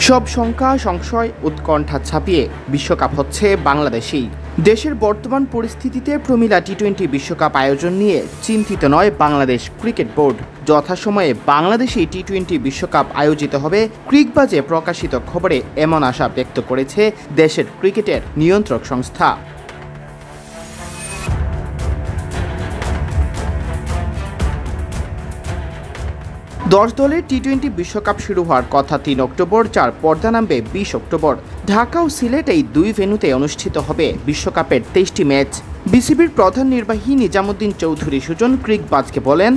সব শঙ্কা সংশয় উৎকণ্ঠা ছাপিয়ে বিশ্বকাপ হচ্ছে বাংলাদেশেই। দেশের বর্তমান পরিস্থিতিতে প্রমিলা টি-20 বিশ্বকাপ আয়োজন নিয়ে চিন্তিত নয় বাংলাদেশ ক্রিকেট বোর্ড। যথাসময়ে বাংলাদেশেই টি-20 বিশ্বকাপ আয়োজিত হবে ক্রিকবাজে প্রকাশিত খবরে এমন আশা ব্যক্ত করেছে দেশের ক্রিকেটের নিয়ন্ত্রক সংস্থা। দশ দলের টি-20 বিশ্বকাপ শুরু হওয়ার কথা ৩ অক্টোবর, যার পর্দা নামবে ২০ অক্টোবর। ঢাকা ও সিলেট এই দুই ভেন্যুতে অনুষ্ঠিত হবে বিশ্বকাপের ২৩টি ম্যাচ। বিসিবির প্রধান নির্বাহী নিজামুদ্দিন চৌধুরী সুজন ক্রিকবাজকে বলেন,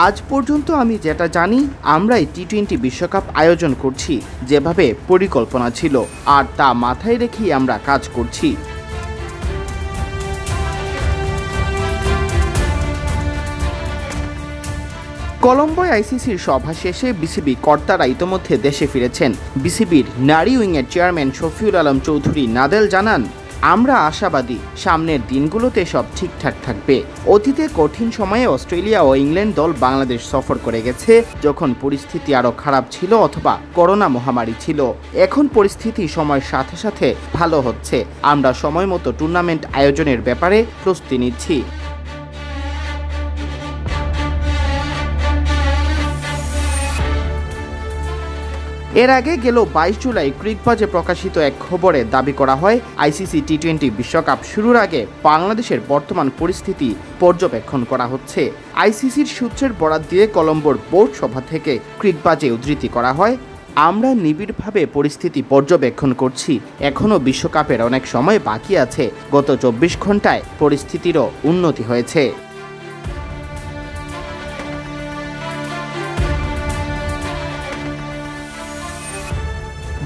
আজ পর্যন্ত আমি যেটা জানি, আমরাই টি-20 বিশ্বকাপ আয়োজন করছি যেভাবে পরিকল্পনা ছিল, আর তা মাথায় রেখেই আমরা কাজ করছি। কলম্বোয় আইসিসির সভা শেষে বিসিবি কর্তারা ইতোমধ্যে দেশে ফিরেছেন। বিসিবির নারী উইংয়ের চেয়ারম্যান শফিউল আলম চৌধুরী নাদেল জানান, আমরা আশাবাদী সামনের দিনগুলোতে সব ঠিকঠাক থাকবে। অতীতে কঠিন সময়ে অস্ট্রেলিয়া ও ইংল্যান্ড দল বাংলাদেশ সফর করে গেছে, যখন পরিস্থিতি আরও খারাপ ছিল অথবা করোনা মহামারী ছিল। এখন পরিস্থিতি সময়ের সাথে সাথে ভালো হচ্ছে। আমরা সময় মতো টুর্নামেন্ট আয়োজনের ব্যাপারে প্রস্তুতি নিচ্ছি। এর আগে গেল ২২ জুলাই ক্রিকবাজে প্রকাশিত এক খবরে দাবি করা হয়, আইসিসি টি-20 বিশ্বকাপ শুরুর আগে বাংলাদেশের বর্তমান পরিস্থিতি পর্যবেক্ষণ করা হচ্ছে। আইসিসির সূত্রের বরাত দিয়ে কলম্বোর বোর্ড সভা থেকে ক্রিকবাজে উদ্ধৃতি করা হয়, আমরা নিবিড়ভাবে পরিস্থিতি পর্যবেক্ষণ করছি। এখনও বিশ্বকাপের অনেক সময় বাকি আছে। গত ২৪ ঘন্টায় পরিস্থিতিরও উন্নতি হয়েছে।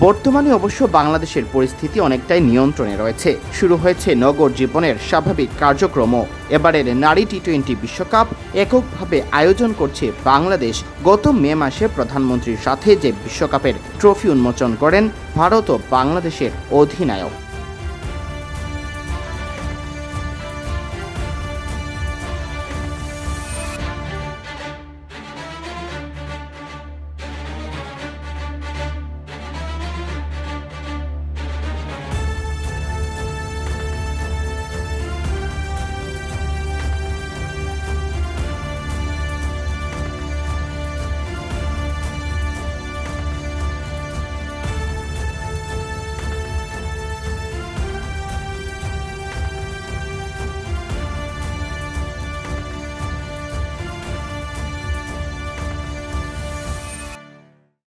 বর্তমানে অবশ্য বাংলাদেশের পরিস্থিতি অনেকটাই নিয়ন্ত্রণে রয়েছে। শুরু হয়েছে নগর জীবনের স্বাভাবিক কার্যক্রমও। এবারের নারী টি-20 বিশ্বকাপ এককভাবে আয়োজন করছে বাংলাদেশ। গত মে মাসে প্রধানমন্ত্রীর সাথে যে বিশ্বকাপের ট্রফি উন্মোচন করেন ভারত ও বাংলাদেশের অধিনায়ক।